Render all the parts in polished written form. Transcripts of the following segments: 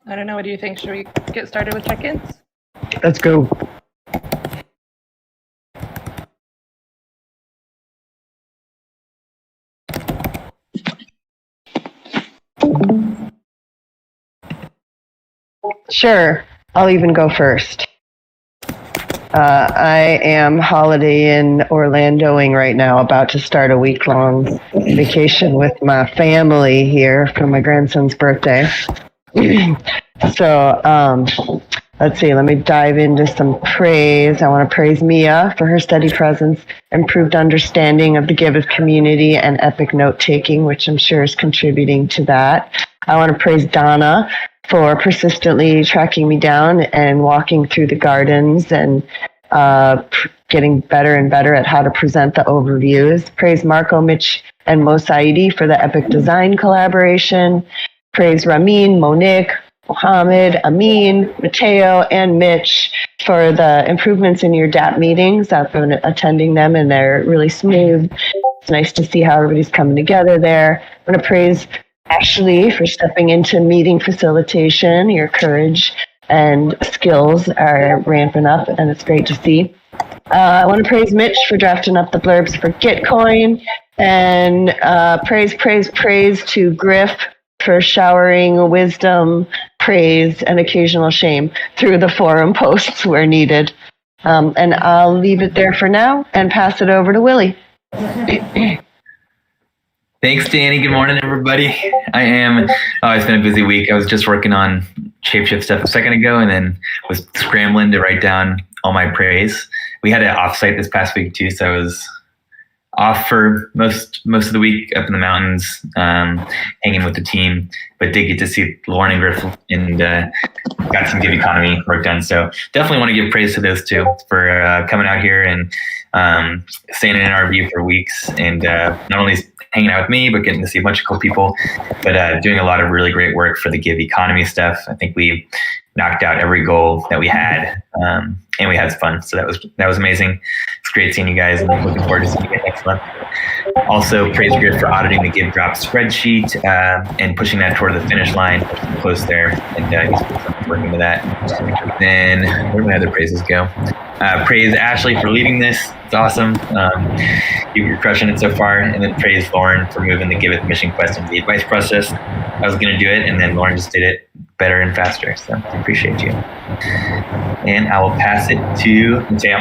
I don't know. What do you think? Should we get started with check-ins? Let's go. Sure, I'll even go first. I am holiday in Orlandoing right now, about to start a week-long vacation with my family here for my grandson's birthday. So, let's see, let me dive into some praise. I want to praise Mia for her steady presence, improved understanding of the Giveth community, and epic note-taking, which I'm sure is contributing to that. I want to praise Donna for persistently tracking me down and walking through the gardens and getting better and better at how to present the overviews. Praise Marco, Mitch, and Mo Saidi for the epic design collaboration. Praise Ramin, Monique, Mohammed, Amin, Mateo, and Mitch for the improvements in your DAP meetings. I've been attending them and they're really smooth. It's nice to see how everybody's coming together there. I'm going to praise Ashley for stepping into meeting facilitation. Your courage and skills are ramping up, and it's great to see. I want to praise Mitch for drafting up the blurbs for Gitcoin, and praise to Griff for showering wisdom, praise, and occasional shame through the forum posts where needed. And I'll leave it there for now and pass it over to Willie. Thanks, Danny. Good morning, everybody. It's been a busy week. I was just working on Shapeshift stuff a second ago and then was scrambling to write down all my praise. We had an offsite this past week too, so I was off for most of the week up in the mountains, hanging with the team, but did get to see Lauren and Griff and got some Give Economy work done. So definitely want to give praise to those two for coming out here and staying in our view for weeks and not only hanging out with me, but getting to see a bunch of cool people, but doing a lot of really great work for the Give Economy stuff. I think we knocked out every goal that we had, and we had fun. So that was amazing. It's great seeing you guys, and looking forward to seeing you guys next month. Also, praise Grid for auditing the Give Drop spreadsheet and pushing that toward the finish line, close there, and he's working with that. Then where did my other praises go? Praise Ashley for leading this. It's awesome. You're crushing it so far. And then praise Lauren for moving the Giveth mission quest into the advice process. I was going to do it, and then Lauren just did it better and faster. So I appreciate you. And I will pass it to Mateo.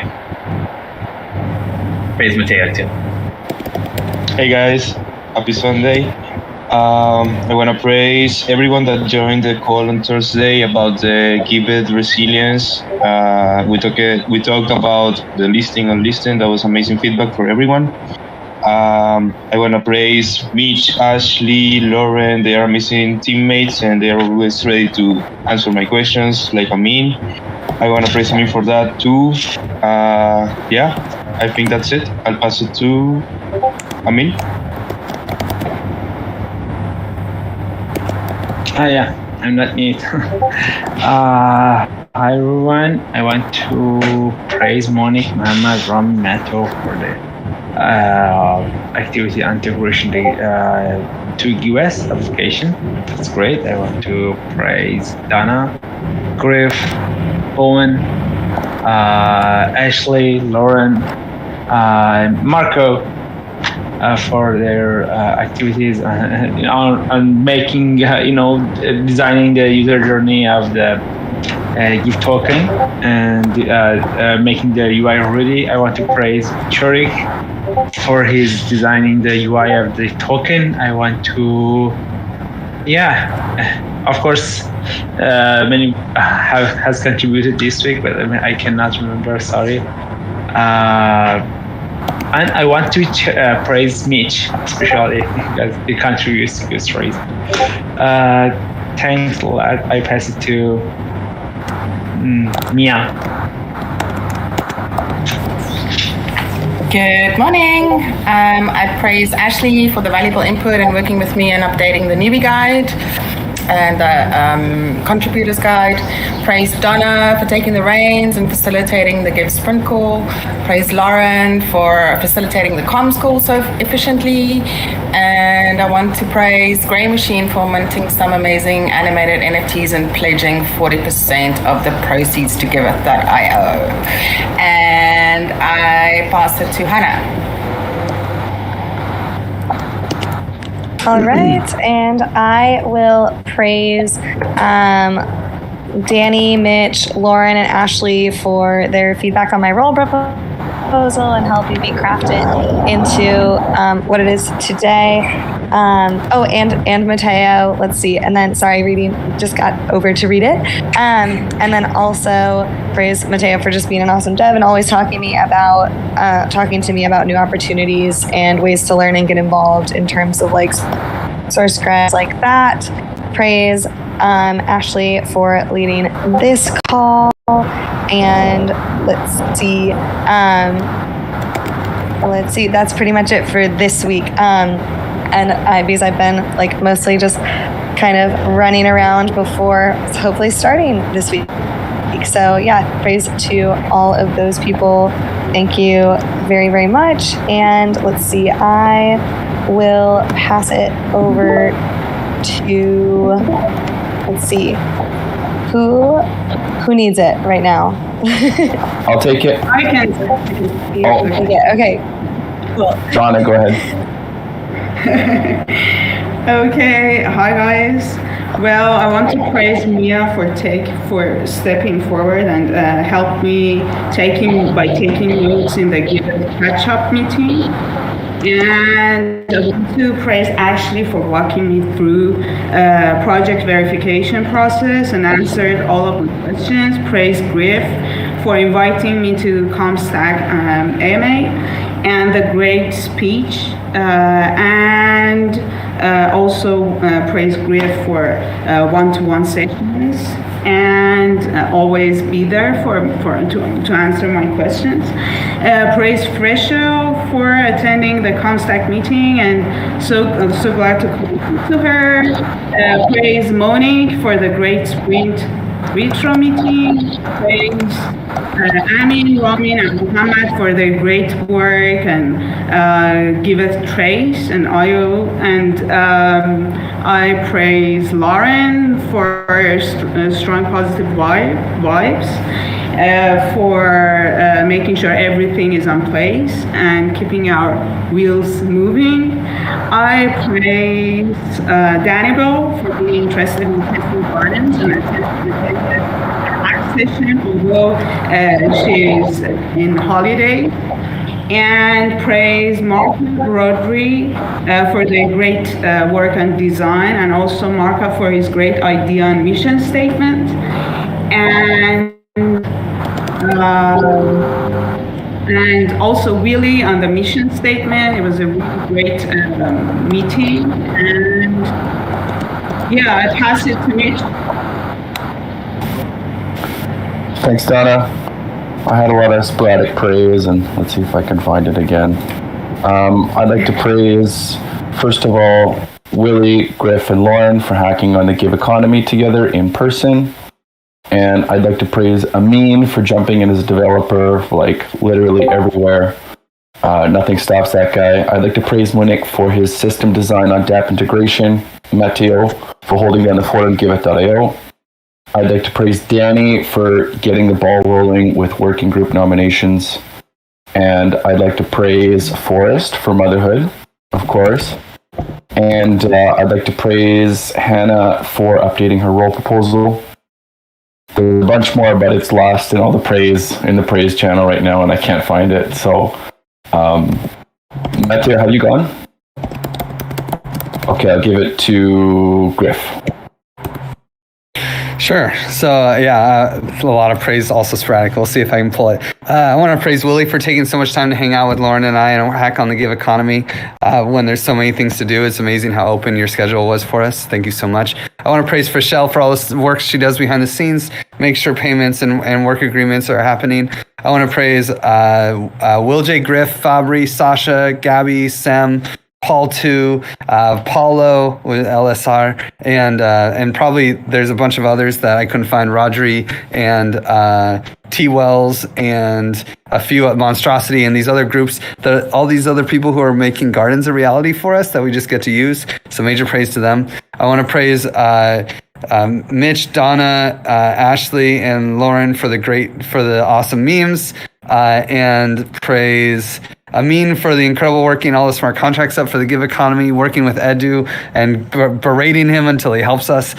Praise Mateo too. Hey guys, happy Sunday. I want to praise everyone that joined the call on Thursday about the Giveth resilience. We talked about the listing on listing. That was amazing feedback for everyone. I want to praise Mitch, Ashley, Lauren. They are amazing teammates and they are always ready to answer my questions, like Amin. I want to praise Amin for that too. I think that's it. I'll pass it to Amin. I'm not neat. Hi everyone. I want to praise Monique, Muhammad, Ram, Mato for the activity integration to US application. That's great. I want to praise Donna, Griff, Owen, Ashley, Lauren, Marco, for their activities on making, designing the user journey of the Give token and making the UI ready. I want to praise Churik for his designing the UI of the token. I want to, of course, many has contributed this week, but I cannot remember. Sorry. And I want to praise Mitch, especially because he contributes to this race. Thanks a lot. I pass it to Mia. Good morning. I praise Ashley for the valuable input and working with me and updating the newbie guide. and the contributors guide. Praise Donna for taking the reins and facilitating the Give Sprint call. Praise Lauren for facilitating the comms call so efficiently. And I want to praise Grey Machine for minting some amazing animated NFTs and pledging 40% of the proceeds to Giveth.io. And I pass it to Hannah. All right, and I will praise Danny, Mitch, Lauren, and Ashley for their feedback on my role proposal and helping me craft it into what it is today. And Mateo, let's see, and then, sorry, reading, just got over to read it. And then also praise Mateo for just being an awesome dev and always talking to me about new opportunities and ways to learn and get involved in terms of like source scripts like that. Praise Ashley for leading this call. And let's see, that's pretty much it for this week. And because I've been like mostly just kind of running around before hopefully starting this week. So yeah, praise to all of those people. Thank you very, very much. And let's see, I will pass it over to, let's see, who needs it right now? I'll take it. I can. Oh. Okay. Cool. Donna, go ahead. Okay, hi guys. Well, I want to praise Mia for stepping forward and help me taking notes in the Giveth catch-up meeting. And I want to praise Ashley for walking me through project verification process and answered all of my questions. Praise Griff for inviting me to Comstack AMA and the great speech. And also praise Griff for one-to-one sessions and always be there to answer my questions. Praise Fresho for attending the Comstack meeting and so glad to connect to her. Praise Monique for the great sprint retro meeting. Praise Amin, Ramin, and Muhammad for their great work and Giveth Trace and IO. And I praise Lauren for strong positive vibes, for making sure everything is on place and keeping our wheels moving. I praise Danibel for being interested in testing gardens and attending the session, although she's in holiday. And praise Mark Rodri for their great work on design, and also Marka for his great idea and mission statement. And also Willie on the mission statement. It was a really great meeting. And yeah, I pass it to Mitch. Thanks, Donna. I had a lot of sporadic praise, and let's see if I can find it again. I'd like to praise, first of all, Willie, Griff, and Lauren for hacking on the Give economy together in person. And I'd like to praise Amin for jumping in as a developer, like literally everywhere. Nothing stops that guy. I'd like to praise Monique for his system design on DApp integration, Matteo for holding down the fort on Giveth.io. I'd like to praise Danny for getting the ball rolling with working group nominations. And I'd like to praise Forrest for motherhood, of course. And I'd like to praise Hannah for updating her role proposal. There's a bunch more, but it's lost in all the praise in the praise channel right now, and I can't find it. So, Matthew, have you gone? Okay, I'll give it to Griff. Sure. So a lot of praise, also sporadic. We'll see if I can pull it. I want to praise Willie for taking so much time to hang out with Lauren and I and hack on the Give economy. When there's so many things to do, it's amazing how open your schedule was for us. Thank you so much. I want to praise Frechelle for all this work she does behind the scenes, make sure payments and work agreements are happening. I want to praise Will J. Griff, Fabry, Sasha, Gabby, Sam, Paul too, Paulo with LSR, and probably there's a bunch of others that I couldn't find. Rodri and T Wells and a few at Monstrosity and these other groups, all these other people who are making gardens a reality for us that we just get to use. So major praise to them. I want to praise Mitch, Donna, Ashley, and Lauren for the awesome memes, and praise Amin for the incredible working all the smart contracts up for the Give economy, working with Edu and berating him until he helps us,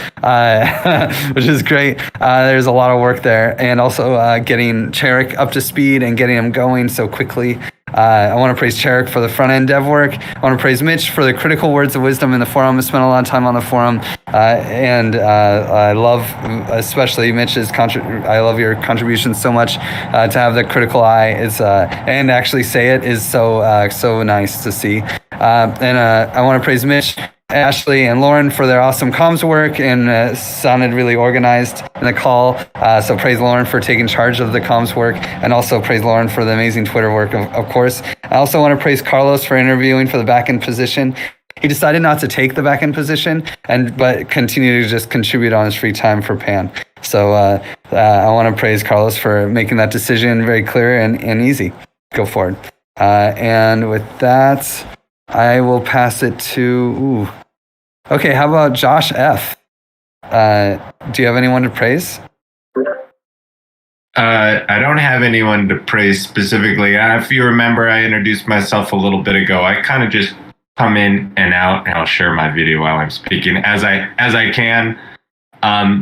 which is great. There's a lot of work there, and also getting Cherik up to speed and getting him going so quickly. I want to praise Cherik for the front end dev work. I want to praise Mitch for the critical words of wisdom in the forum. I spent a lot of time on the forum, and I love especially Mitch's I love your contributions so much. To have the critical eye is and actually say it is so nice to see. And I want to praise Mitch, Ashley, and Lauren for their awesome comms work, and sounded really organized in the call. So praise Lauren for taking charge of the comms work, and also praise Lauren for the amazing Twitter work, of course. I also want to praise Carlos for interviewing for the backend position. He decided not to take the backend position, but continue to just contribute on his free time for Pan. So I want to praise Carlos for making that decision very clear and easy. Go forward. And with that, I will pass it to. Okay, how about Josh F? Do you have anyone to praise? I don't have anyone to praise specifically. If you remember, I introduced myself a little bit ago. I kind of just come in and out, and I'll share my video while I'm speaking as I can.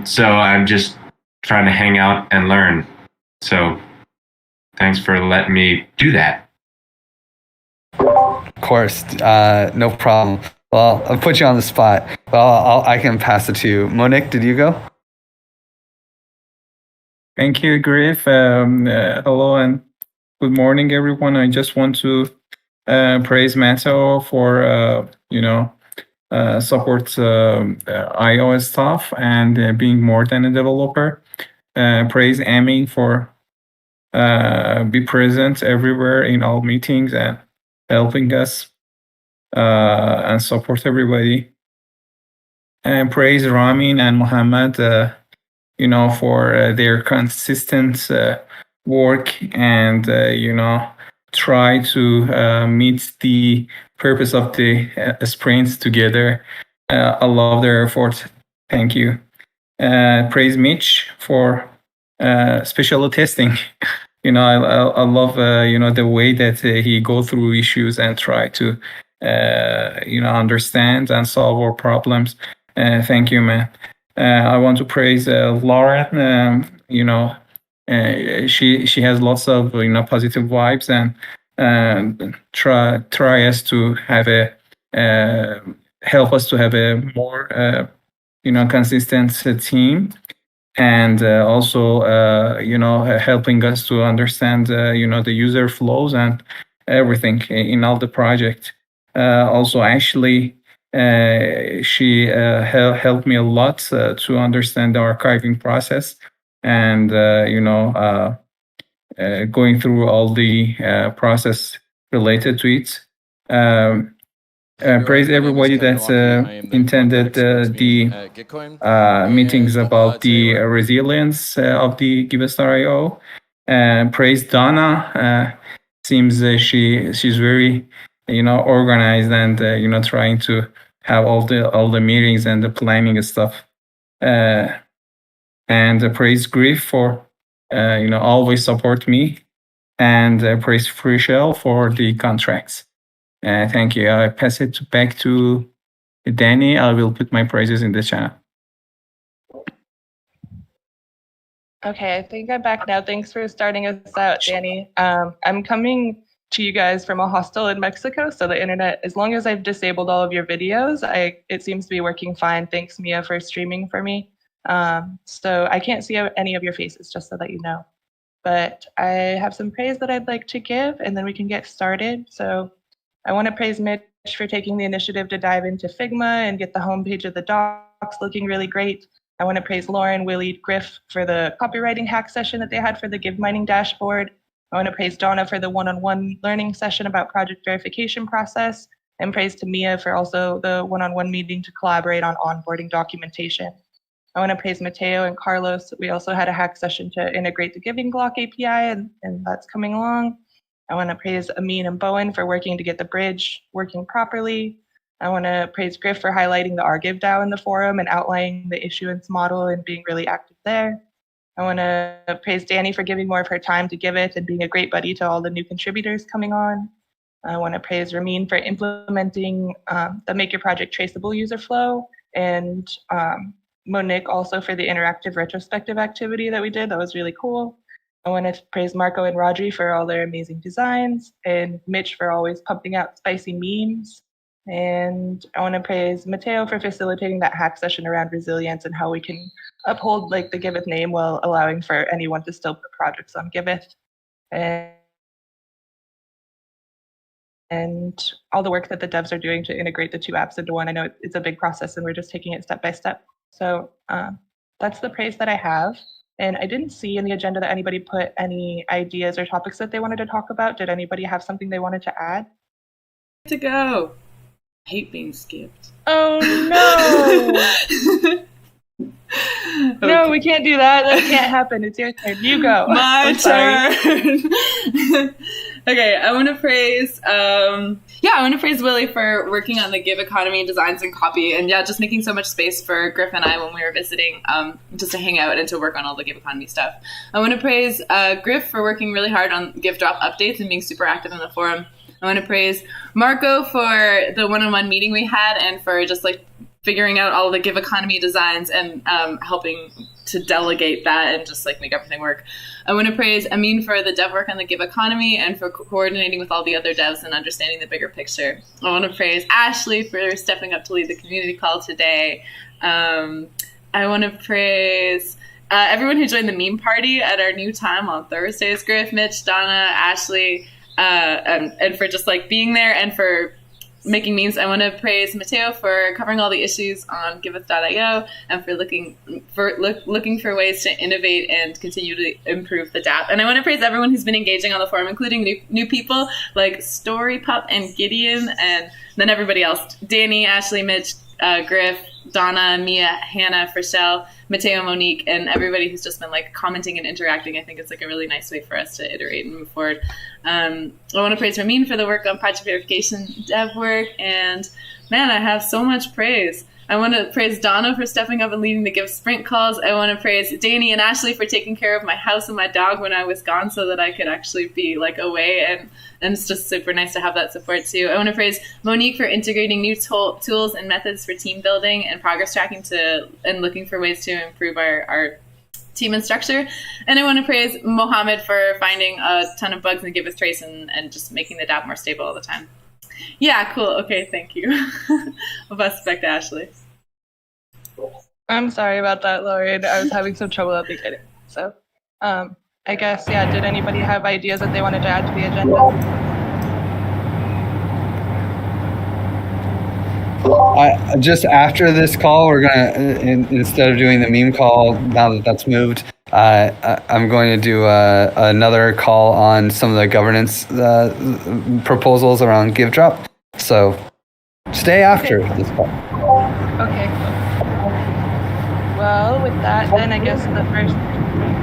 So I'm just trying to hang out and learn. So thanks for letting me do that. Of course, no problem. Well, I'll put you on the spot. Well, I can pass it to you. Monique, did you go? Thank you, Griff. Hello and good morning, everyone. I just want to praise Mateo for support iOS stuff and being more than a developer. Praise Amy for be present everywhere in all meetings and helping us and support everybody. And praise Ramin and Muhammad, for their consistent work and, try to meet the purpose of the sprints together. I love their effort. Thank you. Praise Mitch for special testing. I love, the way that he go through issues and try to, understand and solve our problems. Thank you, man. I want to praise Lauren. She has lots of positive vibes and try us to have help us to have a more consistent team, and also helping us to understand the user flows and everything in all the project. Also, Ashley, she helped me a lot to understand the archiving process and going through all the process related to it. Praise everybody that intended the meetings about the resilience of the Giveth.io. Praise Donna. Seems she's very organized and trying to have all the meetings and the planning and stuff. And praise Griff for always support me, and praise Freeshell for the contracts. Thank you. I pass it back to Danny. I will put my praises in the channel. Okay, I think I'm back now. Thanks for starting us out, Danny. I'm coming to you guys from a hostel in Mexico, so the internet, as long as I've disabled all of your videos, it seems to be working fine. Thanks, Mia, for streaming for me. So I can't see any of your faces, just so that you know. But I have some praise that I'd like to give, and then we can get started. So I want to praise Mitch for taking the initiative to dive into Figma and get the homepage of the docs looking really great. I want to praise Lauren, Willie, Griff for the copywriting hack session that they had for the Give Mining dashboard. I want to praise Donna for the one-on-one learning session about project verification process. And praise to Mia for also the one-on-one meeting to collaborate on onboarding documentation. I want to praise Mateo and Carlos. We also had a hack session to integrate the Giving Block API, and that's coming along. I want to praise Amin and Bowen for working to get the bridge working properly. I want to praise Griff for highlighting the RGive DAO in the forum and outlining the issuance model and being really active there. I want to praise Danny for giving more of her time to Giveth and being a great buddy to all the new contributors coming on. I want to praise Ramin for implementing the Make Your Project Traceable user flow, and Monique also for the interactive retrospective activity that we did. That was really cool. I want to praise Marco and Rodri for all their amazing designs, and Mitch for always pumping out spicy memes. And I want to praise Mateo for facilitating that hack session around resilience and how we can uphold like the Giveth name while allowing for anyone to still put projects on Giveth. And all the work that the devs are doing to integrate the two apps into one. I know it's a big process and we're just taking it step by step. So that's the praise that I have. And I didn't see in the agenda that anybody put any ideas or topics that they wanted to talk about. Did anybody have something they wanted to add? To go. I hate being skipped. Oh no! No, we can't do that. That can't happen. It's your turn. You go. My turn. Okay, I want to praise. I want to praise Willie for working on the Give economy designs and copy, and just making so much space for Griff and I when we were visiting, just to hang out and to work on all the Give economy stuff. I want to praise Griff for working really hard on Give drop updates and being super active in the forum. I want to praise Marco for the one-on-one meeting we had and for just like figuring out all the Give economy designs and helping to delegate that and just like make everything work. I want to praise Amin for the dev work on the Give economy and for coordinating with all the other devs and understanding the bigger picture. I want to praise Ashley for stepping up to lead the community call today. I want to praise everyone who joined the meme party at our new time on Thursdays. Griff, Mitch, Donna, Ashley, and for just like being there and for making memes. I want to praise Mateo for covering all the issues on Giveth.io and for looking for ways to innovate and continue to improve the DApp. And I want to praise everyone who's been engaging on the forum, including new people like Story Pup and Gideon, and then everybody else: Danny, Ashley, Mitch, Griff, Donna, Mia, Hannah, Frischelle, Mateo, Monique, and everybody who's just been like commenting and interacting. I think it's like a really nice way for us to iterate and move forward. I want to praise Ramin for the work on project verification dev work, and man, I have so much praise. I want to praise Donna for stepping up and leading the Give sprint calls. I want to praise Danny and Ashley for taking care of my house and my dog when I was gone so that I could actually be like away, and it's just super nice to have that support too. I want to praise Monique for integrating new tools and methods for team building and progress tracking and looking for ways to improve our team and structure. And I want to praise Mohammed for finding a ton of bugs in Giveth Trace and just making the DApp more stable all the time. Yeah, cool. Okay, thank you. I'll pass it back to Ashley. I'm sorry about that, Lauren. I was having some trouble at the beginning. So, I guess, did anybody have ideas that they wanted to add to the agenda? Just after this call, we're gonna instead of doing the meme call, now that that's moved, I'm going to do another call on some of the governance proposals around Give Drop. So stay after this call. Okay. Well, with that, then I guess the first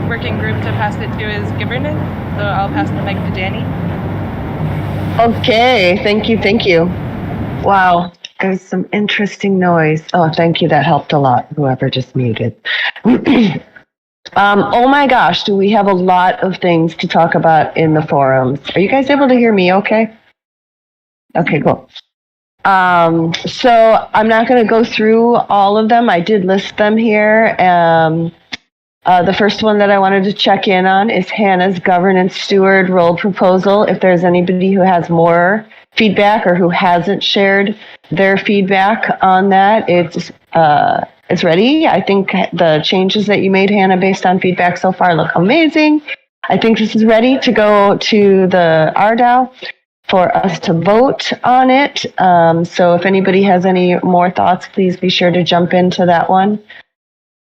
working group to pass it to is governance. So I'll pass the mic to Danny. Okay, thank you. Wow, there's some interesting noise. Oh, thank you, that helped a lot, whoever just muted. Oh my gosh, do we have a lot of things to talk about in the forums. Are you guys able to hear me okay? Okay, cool. So I'm not going to go through all of them. I did list them here. The first one that I wanted to check in on is Hannah's governance steward role proposal. If there's anybody who has more feedback or who hasn't shared their feedback on that, it's ready. I think the changes that you made, Hannah, based on feedback so far look amazing. I think this is ready to go to the RDAO for us to vote on it. So if anybody has any more thoughts, please be sure to jump into that one.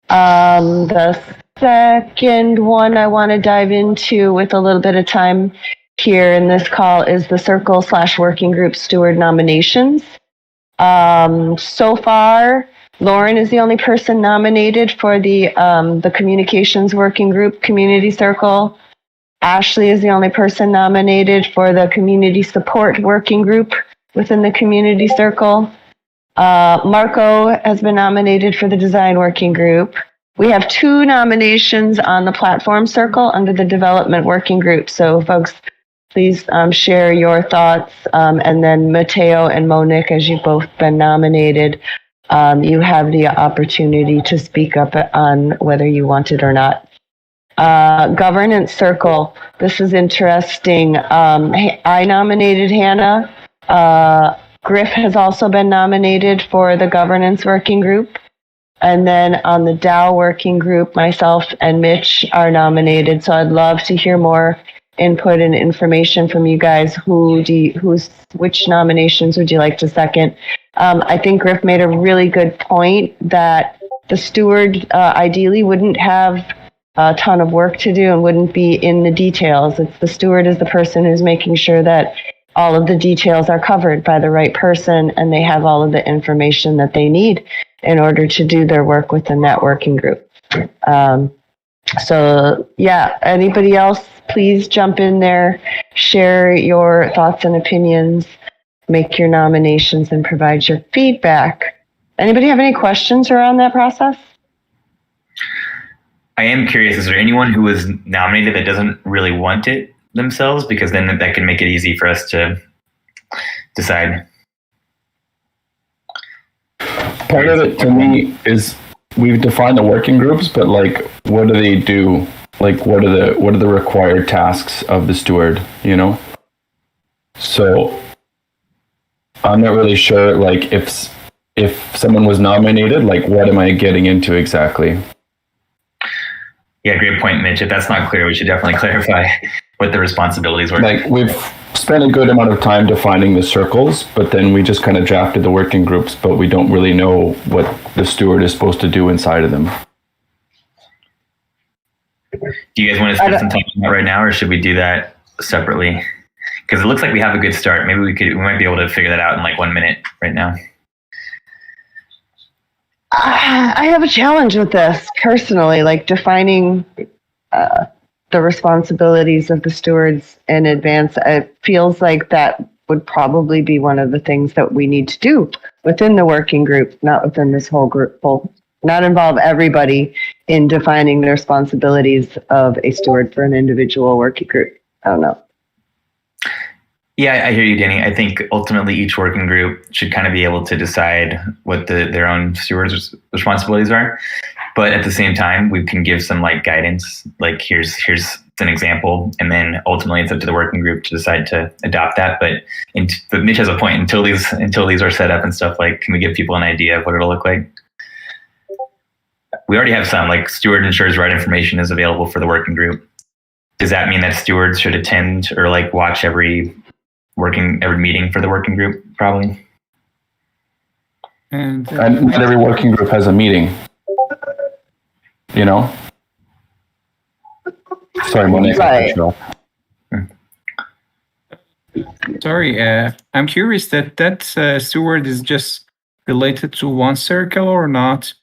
The second one I want to dive into with a little bit of time here in this call is the circle/working group steward nominations. So far, Lauren is the only person nominated for the communications working group community circle. Ashley is the only person nominated for the community support working group within the community circle. Marco has been nominated for the design working group. We have 2 nominations on the platform circle under the development working group. So folks, please share your thoughts. And then Mateo and Monique, as you've both been nominated, you have the opportunity to speak up on whether you want it or not. Governance circle. This is interesting. I nominated Hannah. Griff has also been nominated for the governance working group. And then on the DAO working group, myself and Mitch are nominated. So I'd love to hear more input and information from you guys. Which nominations would you like to second? I think Griff made a really good point that the steward ideally wouldn't have a ton of work to do and wouldn't be in the details. It's the steward is the person who's making sure that all of the details are covered by the right person and they have all of the information that they need in order to do their work within that working group. So yeah, anybody else, please jump in there, share your thoughts and opinions, make your nominations and provide your feedback. Anybody have any questions around that process? I am curious, is there anyone who was nominated that doesn't really want it themselves? Because then that can make it easy for us to decide. Part of it to me is we've defined the working groups, but like, what do they do? Like, what are the required tasks of the steward, you know? So I'm not really sure, like, if someone was nominated, like, what am I getting into exactly? Yeah, great point, Mitch. If that's not clear, we should definitely clarify what the responsibilities were. Like, we've spent a good amount of time defining the circles, but then we just kind of drafted the working groups, but we don't really know what the steward is supposed to do inside of them. Do you guys want to spend some time on that right now, or should we do that separately? Because it looks like we have a good start. Maybe we might be able to figure that out in like 1 minute right now. I have a challenge with this personally, like defining the responsibilities of the stewards in advance. It feels like that would probably be one of the things that we need to do within the working group, not within this whole group. Not involve everybody in defining the responsibilities of a steward for an individual working group. I don't know. Yeah, I hear you, Danny. I think ultimately each working group should kind of be able to decide what their own stewards' responsibilities are. But at the same time, we can give some like guidance, like here's an example, and then ultimately it's up to the working group to decide to adopt that. But Mitch has a point. Until these are set up and stuff, like, can we give people an idea of what it'll look like? We already have some, like steward ensures right information is available for the working group. Does that mean that stewards should attend or like watch every meeting for the working group? Probably. And not every working group has a meeting, you know? Sorry, Monique. Right. Sorry, I'm curious that steward is just related to one circle or not.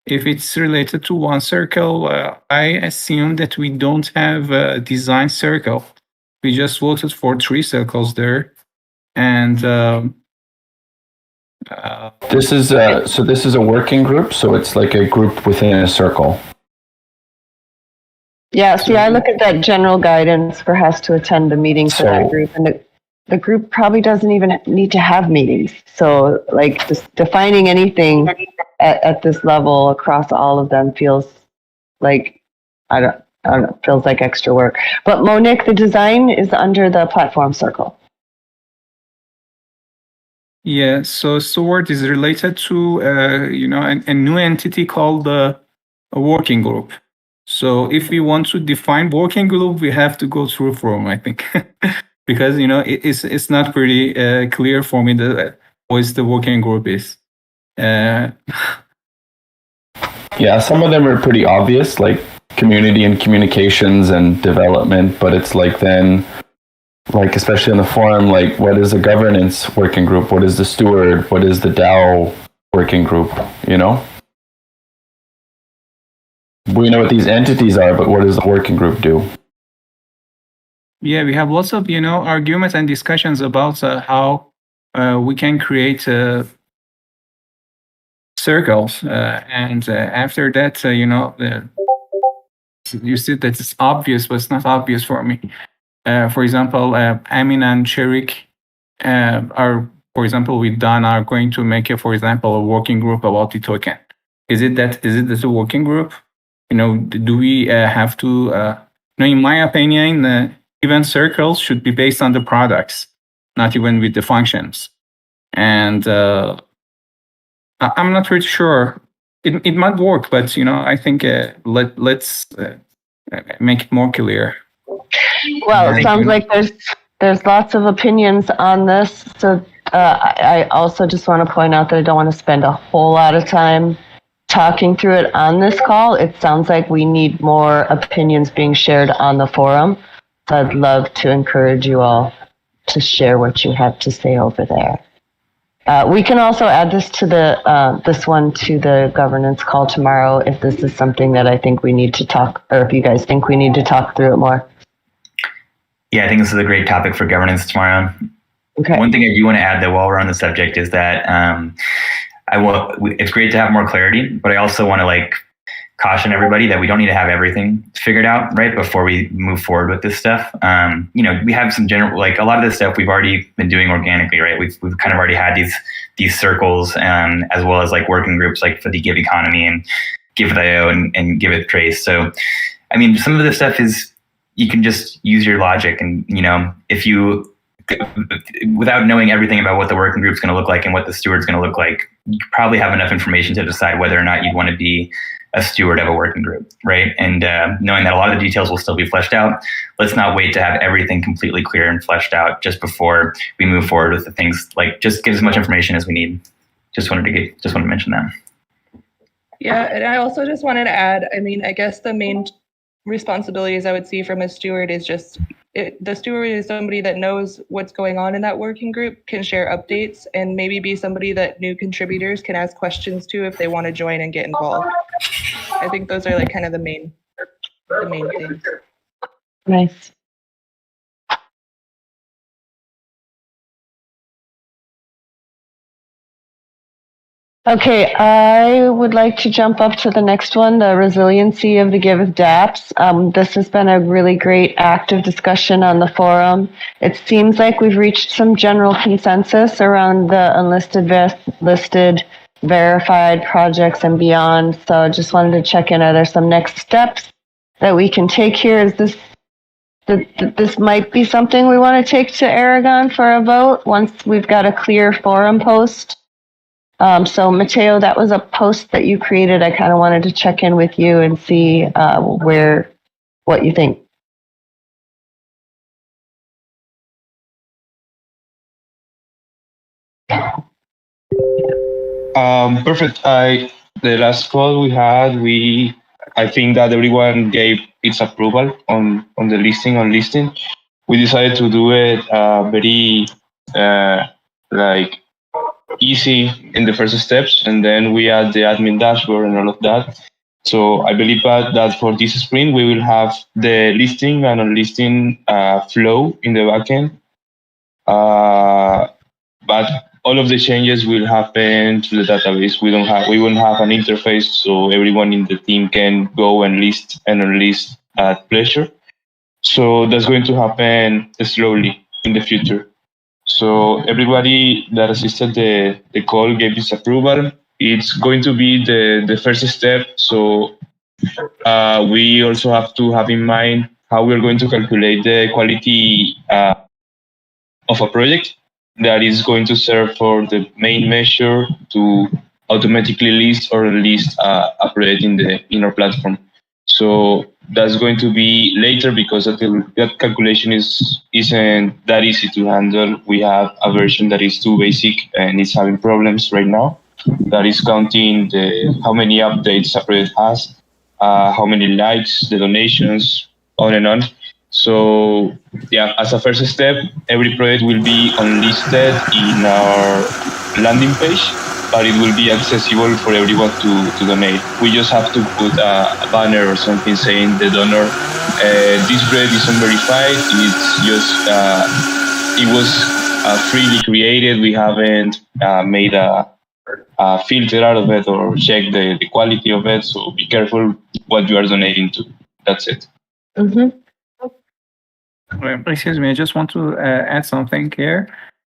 If it's related to one circle, I assume that we don't have a design circle. We just voted for 3 circles there, and this is a working group, so it's like a group within a circle. Yeah, see, I look at that general guidance for has to attend the meeting for that group, and the group probably doesn't even need to have meetings. So, like, just defining anything at this level across all of them feels like, I don't know, feels like extra work. But Monique, the design is under the platform circle. Yeah, so steward is related to a new entity called a working group. So if we want to define working group, we have to go through Chrome, I think, because it's not pretty clear for me what the working group is. Yeah, some of them are pretty obvious, like community and communications and development, but it's like then like especially in the forum, like what is a governance working group? What is the steward? What is the DAO working group? You know? We know what these entities are, but what does the working group do? Yeah, we have lots of, arguments and discussions about how we can create circles. And after that, you said that it's obvious, but it's not obvious for me. For example, Amin and Cherik are, for example, with Don are going to make a working group about the token. Is it a working group? Do we have to, in my opinion, event circles should be based on the products, not even with the functions. And I'm not really sure. It might work, but I think let's make it more clear. Well, it sounds like there's lots of opinions on this. So I also just want to point out that I don't want to spend a whole lot of time talking through it on this call. It sounds like we need more opinions being shared on the forum. So I'd love to encourage you all to share what you have to say over there. We can also add this to this one to the governance call tomorrow if this is something that I think we need to talk, or if you guys think we need to talk through it more. Yeah, I think this is a great topic for governance tomorrow. Okay. One thing I do want to add, though, while we're on the subject, is that it's great to have more clarity, but I also want to caution everybody that we don't need to have everything figured out right before we move forward with this stuff. We have some general, a lot of this stuff we've already been doing organically, right? We've kind of already had these circles, as well as working groups for the Give economy and Giveth.io and Giveth Trace. So, some of this stuff is, you can just use your logic, and if you, without knowing everything about what the working group's going to look like and what the steward's going to look like, you probably have enough information to decide whether or not you'd want to be a steward of a working group, right? And knowing that a lot of the details will still be fleshed out, let's not wait to have everything completely clear and fleshed out just before we move forward with the things. Just give as much information as we need. Just wanted to mention that. Yeah, and I also just wanted to add, I guess the main responsibilities I would see from a steward is the steward is somebody that knows what's going on in that working group, can share updates, and maybe be somebody that new contributors can ask questions to if they want to join and get involved. I think those are kind of the main things. Nice. Okay, I would like to jump up to the next one, the resiliency of the Giveth dApps. This has been a really great active discussion on the forum. It seems like we've reached some general consensus around the unlisted, listed, verified projects and beyond. So I just wanted to check in. Are there some next steps that we can take here? Is this might be something we want to take to Aragon for a vote once we've got a clear forum post? So Mateo, that was a post that you created. I kind of wanted to check in with you and see what you think. Perfect. The last call we had, I think that everyone gave its approval on the listing. We decided to do it very easy in the first steps, and then we add the admin dashboard and all of that. So I believe that for this sprint we will have the listing and unlisting flow in the backend. But all of the changes will happen to the database. We won't have an interface, so everyone in the team can go and list and unlist at pleasure. So that's going to happen slowly in the future. So everybody that assisted the call gave this approval. It's going to be the first step. So we also have to have in mind how we're going to calculate the quality of a project that is going to serve for the main measure to automatically list or list a project in our platform. So that's going to be later because that calculation isn't that easy to handle. We have a version that is too basic and it's having problems right now. That is counting how many updates a project has, how many likes, the donations, on and on. So yeah, as a first step, every project will be unlisted in our landing page, but it will be accessible for everyone to donate. We just have to put a banner or something saying the donor, this bread is unverified. It's just, it was freely created. We haven't made a filter out of it or check the quality of it. So be careful what you are donating to. That's it. Mm-hmm. Excuse me, I just want to add something here.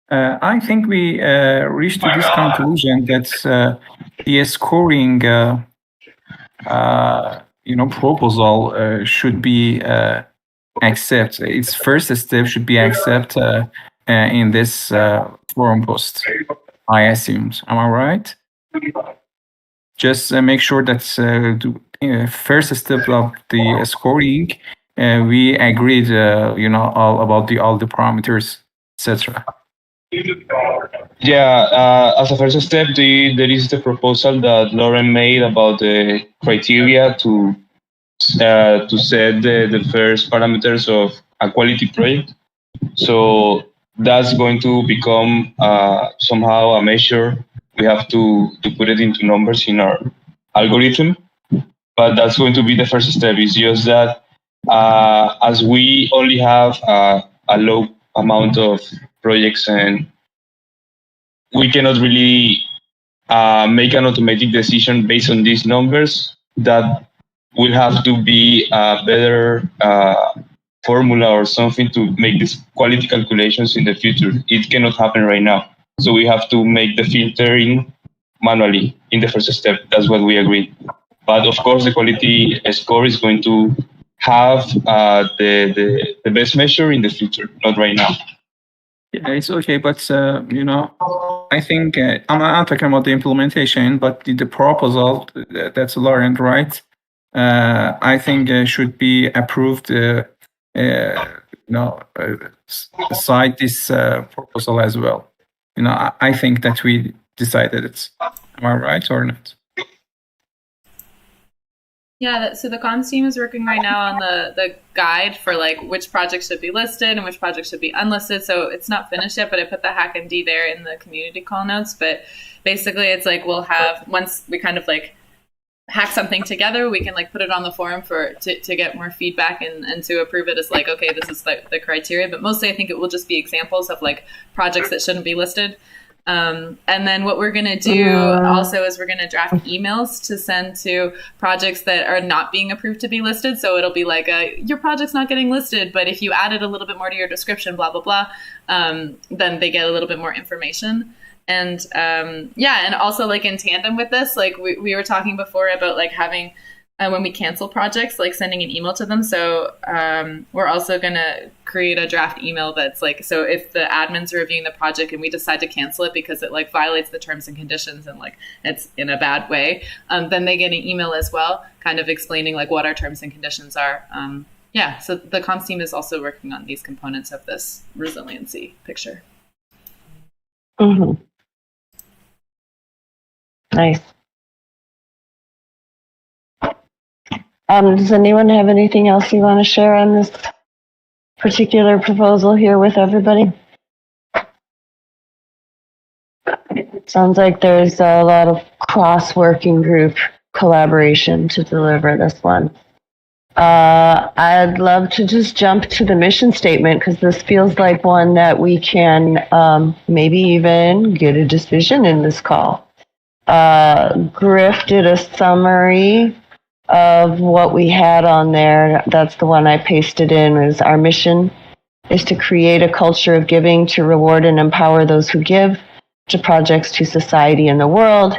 I think we reached to this conclusion that the scoring, proposal should be accepted. Its first step should be accepted in this forum post. I assumed. Am I right? Just make sure that the first step of the scoring, we agreed, all about all the parameters, etc. Yeah, as a first step, there is the proposal that Lauren made about the criteria to set the first parameters of a quality project. So that's going to become somehow a measure. We have to put it into numbers in our algorithm, but that's going to be the first step. It's just that as we only have a low amount of projects and we cannot really make an automatic decision based on these numbers, that will have to be a better formula or something to make these quality calculations in the future. It cannot happen right now. So we have to make the filtering manually in the first step. That's what we agreed. But of course, the quality score is going to have the best measure in the future, not right now. Yeah, it's okay, but I think I'm not talking about the implementation, but the proposal that's Lauren, right? I think should be approved. Cite this proposal as well. I think that we decided it. Am I right or not? Yeah, so the comms team is working right now on the guide for like which projects should be listed and which projects should be unlisted. So it's not finished yet, but I put the hack and D there in the community call notes. But basically it's like we'll have, once we kind of like hack something together, we can like put it on the forum to get more feedback and to approve it as like, okay, this is the criteria. But mostly I think it will just be examples of like projects that shouldn't be listed. And then what we're going to do also is we're going to draft emails to send to projects that are not being approved to be listed. So it'll be like, your project's not getting listed, but if you added a little bit more to your description, blah, blah, blah, then they get a little bit more information. And and also like in tandem with this, like we were talking before about like having, when we cancel projects, like sending an email to them. So we're also going to create a draft email that's like, so if the admins are reviewing the project and we decide to cancel it because it like violates the terms and conditions and like it's in a bad way, then they get an email as well, kind of explaining like what our terms and conditions are. So the comms team is also working on these components of this resiliency picture. Mm-hmm. Nice. Does anyone have anything else you want to share on this particular proposal here with everybody? Sounds like there's a lot of cross-working group collaboration to deliver this one. I'd love to just jump to the mission statement because this feels like one that we can maybe even get a decision in this call. Griff did a summary of what we had on there. That's the one I pasted in. Is our mission is to create a culture of giving to reward and empower those who give to projects, to society, and the world.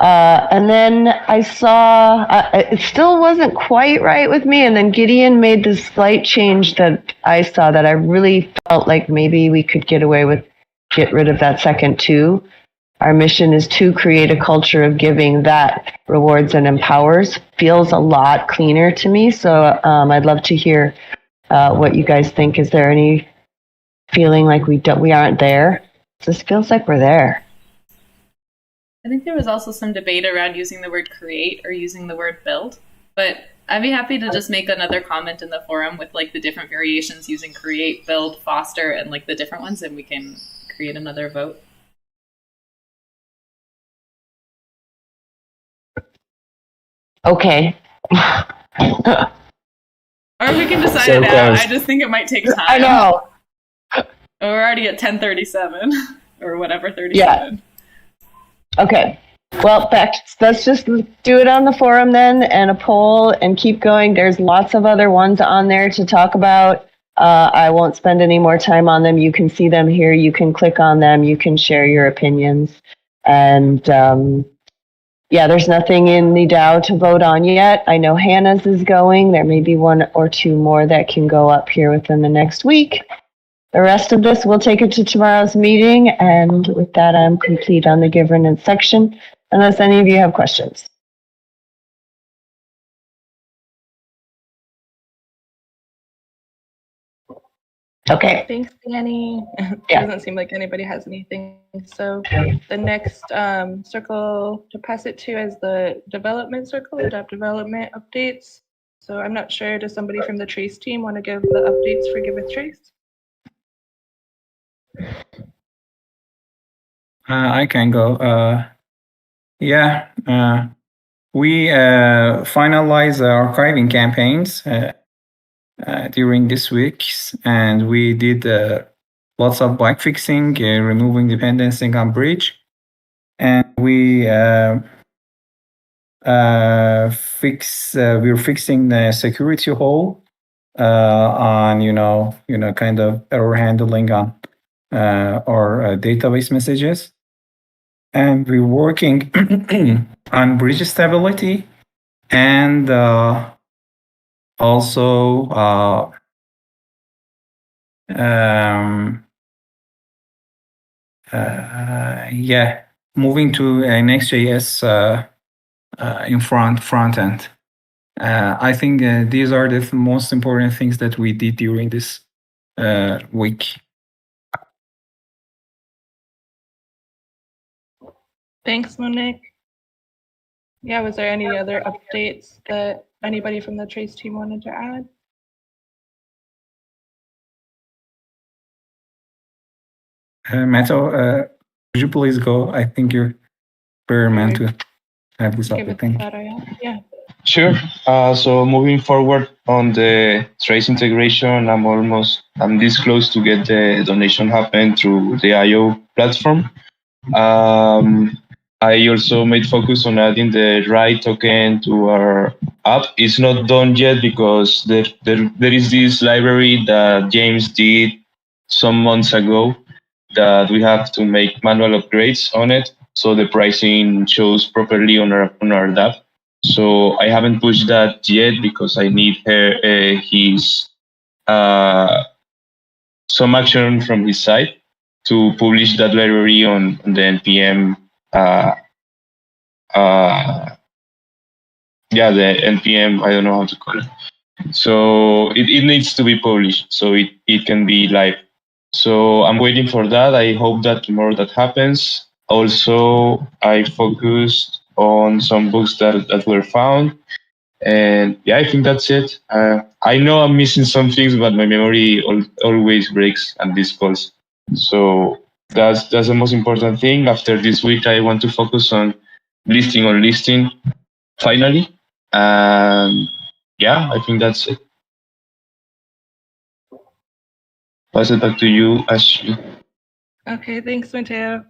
And then I saw it still wasn't quite right with me. And then Gideon made this slight change that I saw that I really felt like maybe we could get rid of that second two. Our mission is to create a culture of giving that rewards and empowers. Feels a lot cleaner to me. So I'd love to hear what you guys think. Is there any feeling like we aren't there? This feels like we're there. I think there was also some debate around using the word create or using the word build. But I'd be happy to just make another comment in the forum with like the different variations using create, build, foster, and like the different ones, and we can create another vote. Okay. Or we can decide So it now. close. I just think it might take time. I know. We're already at 10:37 or whatever, 37. Yeah. Okay. Well, let's just do it on the forum then, and a poll, and keep going. There's lots of other ones on there to talk about. I won't spend any more time on them. You can see them here. You can click on them. You can share your opinions. And yeah, there's nothing in the DAO to vote on yet. I know Hannah's is going. There may be one or two more that can go up here within the next week. The rest of this, we'll take it to tomorrow's meeting. And with that, I'm complete on the governance section, unless any of you have questions. Okay. Thanks, Danny. Yeah. Doesn't seem like anybody has anything. So the next circle to pass it to is the development circle, app development updates. So I'm not sure, does somebody from the Trace team want to give the updates for Giveth Trace? I can go. We finalized archiving campaigns during this week, and we did lots of bug fixing, removing dependency on bridge, and we we're fixing the security hole on kind of error handling on our database messages, and we're working on bridge stability and also moving to Next.js in front end. I think these are the most important things that we did during this week. Thanks, Monique. Yeah, was there any other updates that anybody from the Trace team wanted to add? Matto, could you please go? I think you're better man to have this Give it update. that, yeah. Sure. So moving forward on the Trace integration, I'm this close to get the donation happen through the IO platform. I also made focus on adding the right token to our app. It's not done yet because there is this library that James did some months ago that we have to make manual upgrades on it, so the pricing shows properly on our DApp. So I haven't pushed that yet because I need his some action from his side to publish that library on the NPM. The NPM. I don't know how to call it. So it needs to be published so it can be live. So I'm waiting for that. I hope that tomorrow that happens. Also, I focused on some books that were found. And yeah, I think that's it. I know I'm missing some things, but my memory always breaks at these calls. So that's the most important thing. After this week, I want to focus on listing finally. Yeah, I think that's it. Pass it back to you, Ashley. Okay, thanks, Mateo.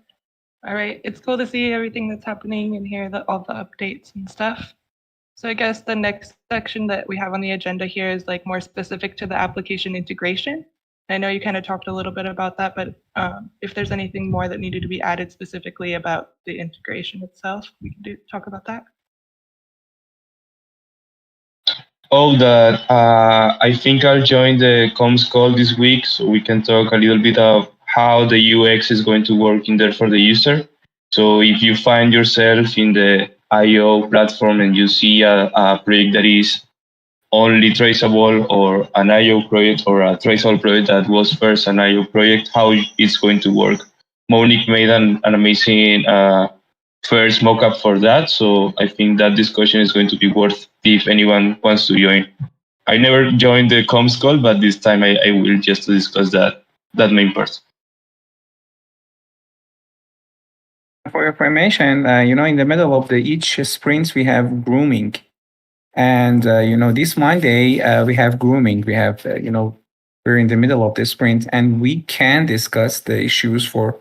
All right, it's cool to see everything that's happening and hear all the updates and stuff. So I guess the next section that we have on the agenda here is like more specific to the application integration. I know you kind of talked a little bit about that, but if there's anything more that needed to be added specifically about the integration itself, we can talk about that. I think I'll join the comms call this week so we can talk a little bit of how the UX is going to work in there for the user. So if you find yourself in the IO platform and you see a project that is only traceable, or an IO project, or a traceable project that was first an IO project, how it's going to work. Monique made an amazing first mock-up for that. So I think that discussion is going to be worth if anyone wants to join. I never joined the comms call, but this time I will, just to discuss that main part. For your information, in the middle of each sprints, we have grooming. And, this Monday, we have grooming. We have, we're in the middle of the sprint, and we can discuss the issues for,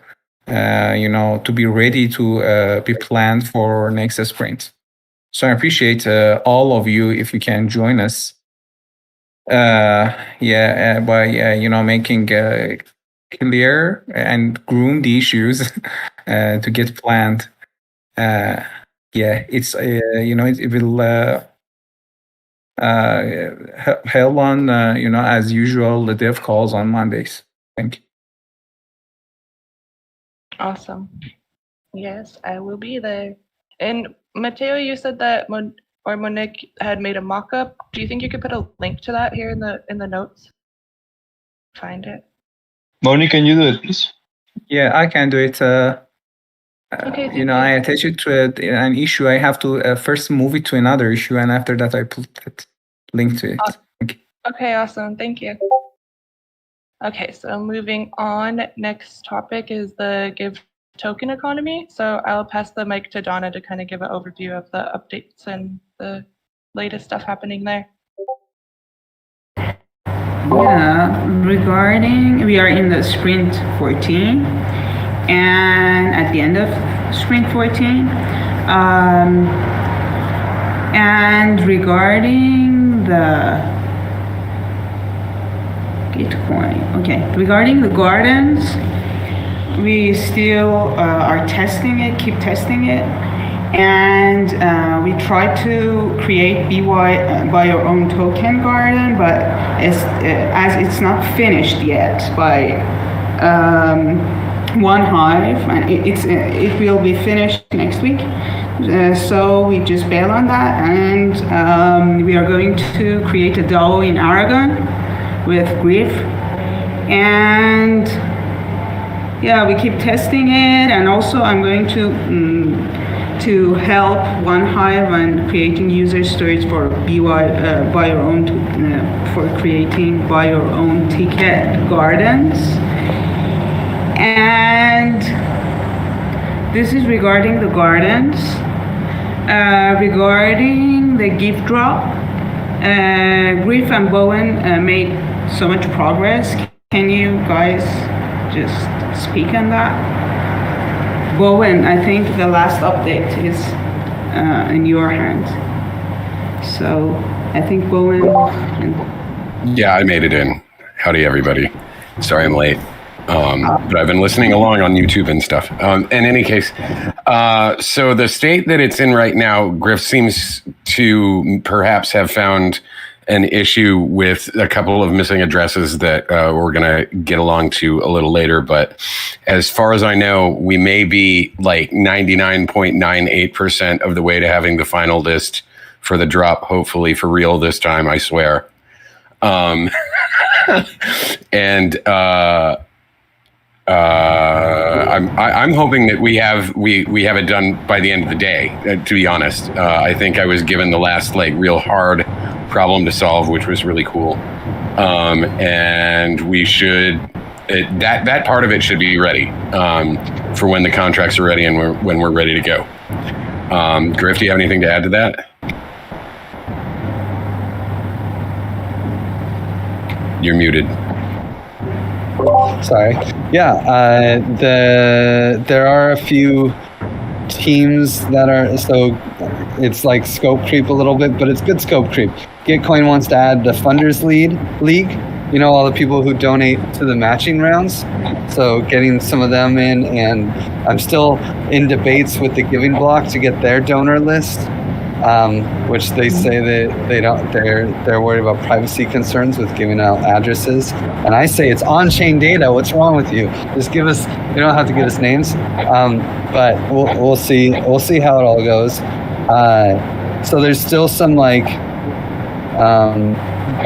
to be ready to be planned for next sprint. So I appreciate all of you if you can join us. By making clear and groom the issues to get planned. It's it will held on as usual the dev calls on Mondays. Thank you. Awesome. Yes, I will be there. And Mateo, you said that Monique had made a mock-up. Do you think you could put a link to that here in the notes? Find it. Monique, can you do it, please? Yeah, I can do it. Okay. I attach it to an issue. I have to first move it to another issue, and after that, I put that link to it. Awesome. Okay, awesome. Thank you. Okay, so moving on. Next topic is the Give token economy. So I'll pass the mic to Donna to kind of give an overview of the updates and the latest stuff happening there. Yeah, we are in the sprint 14, and at the end of sprint 14, and regarding the regarding the gardens, we still are testing it, keep testing it, and we try to create by your own token garden, but as it's not finished yet by One Hive, and it will be finished next week. So we just bail on that, and we are going to create a DAO in Aragon with Giveth, and we keep testing it, and also I'm going to help One Hive on creating user stories for buy your own for creating buy your own ticket gardens, and this is regarding the gardens. Regarding the gift drop, Giveth and Bowen made so much progress. Can you guys just speak on that? Bowen, I think the last update is in your hands. So I think Bowen. Yeah, I made it in. Howdy, everybody. Sorry I'm late. But I've been listening along on YouTube and stuff. In any case, so the state that it's in right now, Giveth seems to perhaps have found an issue with a couple of missing addresses that we're going to get along to a little later. But as far as I know, we may be like 99.98% of the way to having the final list for the drop, hopefully for real this time, I swear. I'm hoping that we have it done by the end of the day. To be honest, I think I was given the last real hard problem to solve, which was really cool, and we should that part of it should be ready for when the contracts are ready and when we're ready to go. Giveth, do you have anything to add to that? You're muted. Sorry. Yeah, there are a few teams that are, so it's like scope creep a little bit, but it's good scope creep. Gitcoin wants to add the funders league, all the people who donate to the matching rounds. So getting some of them in, and I'm still in debates with the Giving Block to get their donor list. Which they say that they're worried about privacy concerns with giving out addresses, and I say it's on-chain data. What's wrong with you? Just give us. You don't have to give us names, but we'll see. We'll see how it all goes. So there's still some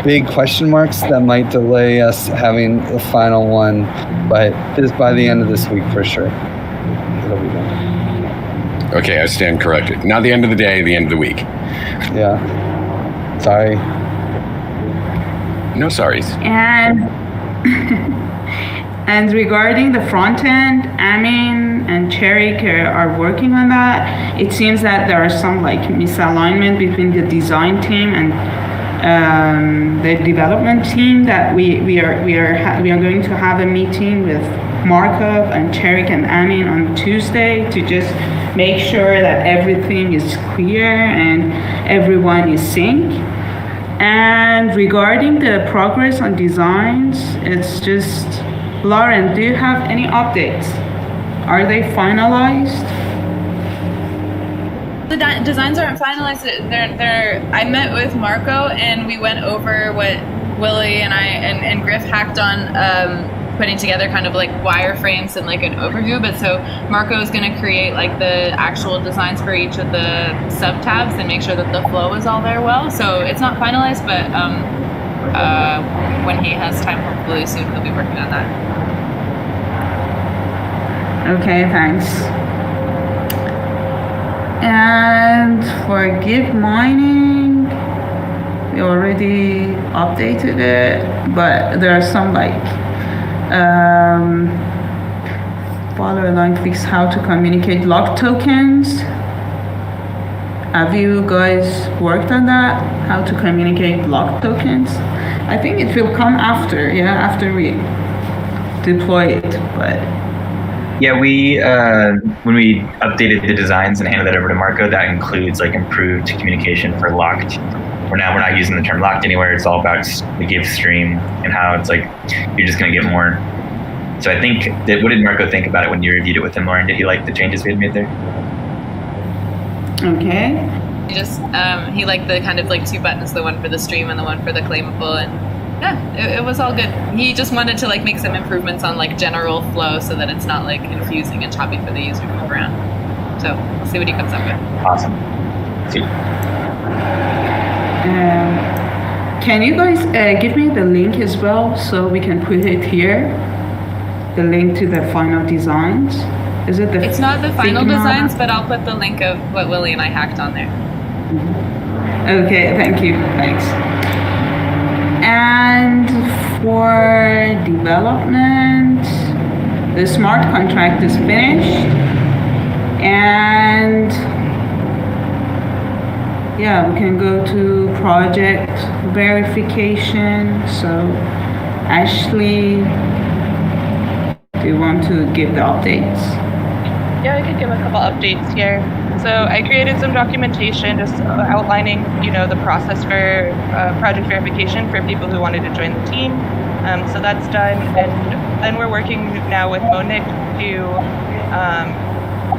big question marks that might delay us having the final one, but it's by the end of this week for sure. It'll be done. Okay, I stand corrected. Not the end of the day, the end of the week. Yeah. Sorry. No sorries. And and regarding the front end, Amin and Cherik are working on that. It seems that there are some like misalignment between the design team and the development team. That we are going to have a meeting with Markov and Cherik and Amin on Tuesday to just make sure that everything is clear and everyone is synced. And regarding the progress on designs, it's just, Lauren, do you have any updates? Are they finalized? The designs aren't finalized. I met with Marco and we went over what Willie and I and Griff hacked on putting together kind of like wireframes and like an overview. But so Marco is going to create like the actual designs for each of the sub tabs and make sure that the flow is all there well. So it's not finalized, but when he has time, hopefully soon, he'll be working on that. Okay, thanks. And for Give Mining, we already updated it, but there are some like follow line fix how to communicate lock tokens. Have you guys worked on that? How to communicate lock tokens? I think it will come after, after we deploy it, but Yeah, we when we updated the designs and handed that over to Marco, that includes like improved communication for locked. We're not using the term locked anywhere. It's all about the give stream and how it's like you're just going to get more. So I think that, what did Marco think about it when you reviewed it with him, Lauren? Did he like the changes we had made there? Okay. He liked the kind of like two buttons, the one for the stream and the one for the claimable, and yeah, it was all good. He just wanted to like make some improvements on like general flow so that it's not like confusing and choppy for the user to move around. So we'll see what he comes up with. Awesome. See. Can you guys give me the link as well so we can put it here? The link to the final designs. Is it the? It's not the final Figma? designs, but I'll put the link of what Willie and I hacked on there. Okay, thank you. Thanks. And for development, the smart contract is finished. And yeah, we can go to project verification. So Ashley, do you want to give the updates? Yeah, I could give a couple updates here. So I created some documentation just outlining, the process for project verification for people who wanted to join the team. So that's done. And then we're working now with Monique to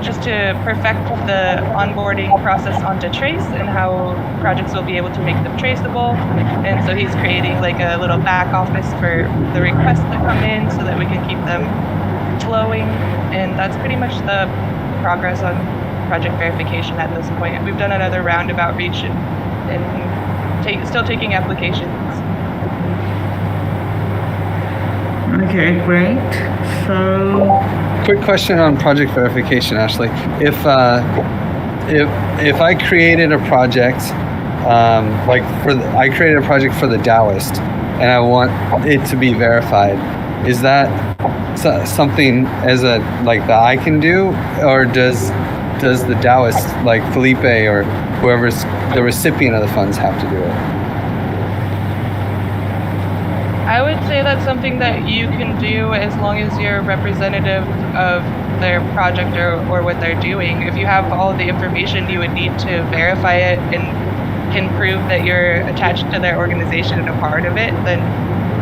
just to perfect the onboarding process onto Trace and how projects will be able to make them traceable. And so he's creating like a little back office for the requests that come in so that we can keep them flowing. And that's pretty much the progress on project verification at this point. We've done another round of outreach and still taking applications. Okay, great. So, quick question on project verification, Ashley. If I created a project, I created a project for the Taoist, and I want it to be verified, is that something that I can do, or does the Taoist, like Felipe or whoever's the recipient of the funds, have to do it? I would say that's something that you can do as long as you're representative of their project or what they're doing. If you have all the information you would need to verify it and can prove that you're attached to their organization and a part of it, then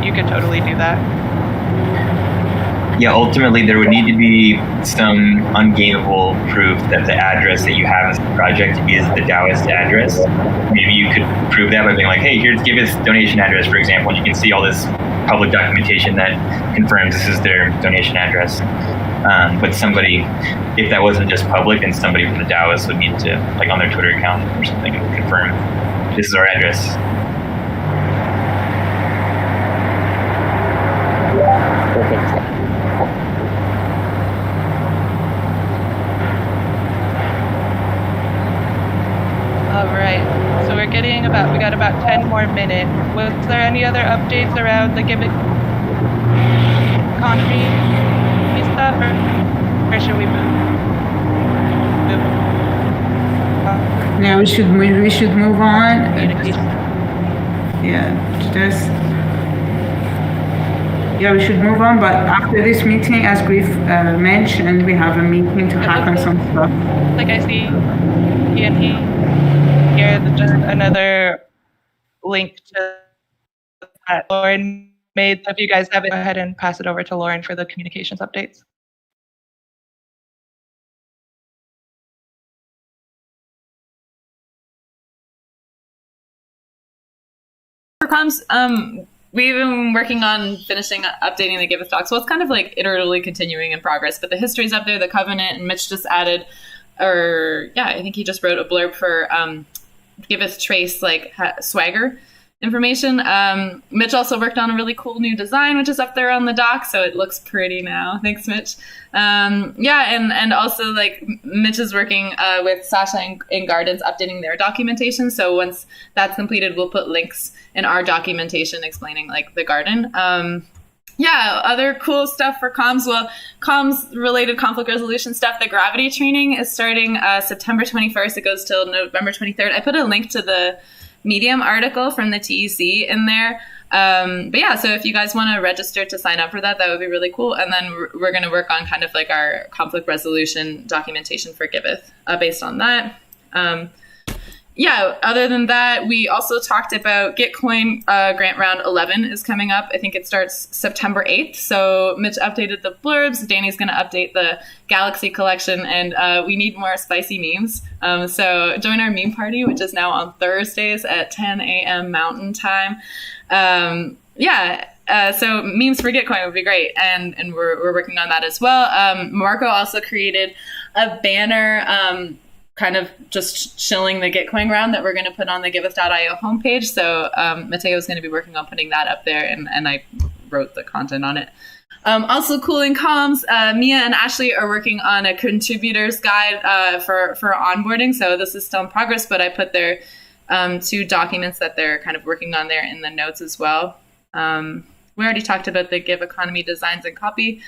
you could totally do that. Yeah, ultimately there would need to be some ungainable proof that the address that you have as a project is the Taoist address. Maybe you could prove that by being like, hey, here's Giveth's donation address, for example, and you can see all this public documentation that confirms this is their donation address. But somebody, if that wasn't just public, then somebody from the Taoist would need to, like on their Twitter account or something, confirm this is our address. Okay, we got about 10 more minutes. Was there any other updates around the Giveth economy stuff, or should we move? Yeah, we should move on. We should move on, but after this meeting, as Griff mentioned, we have a meeting to happen some stuff. Like I see here, just another link to that Lauren made. So if you guys have it, go ahead and pass it over to Lauren for the communications updates. For comms, we've been working on finishing updating the Giveth docs. So it's kind of like iteratively continuing in progress, but the history's up there, the covenant, and Mitch just added, I think he just wrote a blurb for Giveth trace swagger information. Mitch also worked on a really cool new design, which is up there on the doc, so it looks pretty now. Thanks, Mitch. And also Mitch is working with Sasha and Gardens updating their documentation. So once that's completed, we'll put links in our documentation explaining the garden. Other cool stuff for comms. Well, comms related conflict resolution stuff. The gravity training is starting September 21st. It goes till November 23rd. I put a link to the Medium article from the TEC in there. So if you guys want to register to sign up for that, that would be really cool. And then we're going to work on kind of our conflict resolution documentation for Giveth based on that. Other than that, we also talked about Gitcoin grant round 11 is coming up. I think it starts September 8th. So Mitch updated the blurbs. Danny's going to update the Galaxy collection, and we need more spicy memes. So join our meme party, which is now on Thursdays at 10 a.m. Mountain Time. So memes for Gitcoin would be great, and we're working on that as well. Marco also created a banner kind of just shilling the Gitcoin round that we're going to put on the Giveth.io homepage. So Mateo is going to be working on putting that up there, and I wrote the content on it. Also cool in comms, Mia and Ashley are working on a contributor's guide for onboarding. So this is still in progress, but I put their 2 documents that they're kind of working on there in the notes as well. We already talked about the Give Economy designs and copy.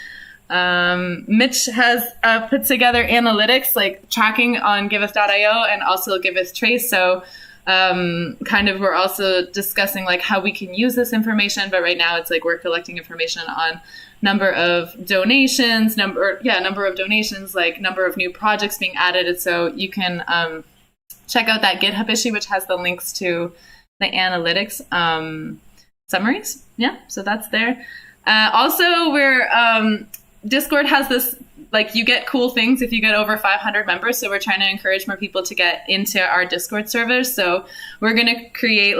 Mitch has put together analytics tracking on Giveth.io and also Giveth Trace. So we're also discussing how we can use this information, but right now it's we're collecting information on number of donations, number of new projects being added. And so you can check out that GitHub issue, which has the links to the analytics summaries. So that's there. Also, we're Discord has this, you get cool things if you get over 500 members. So we're trying to encourage more people to get into our Discord servers. So we're going to create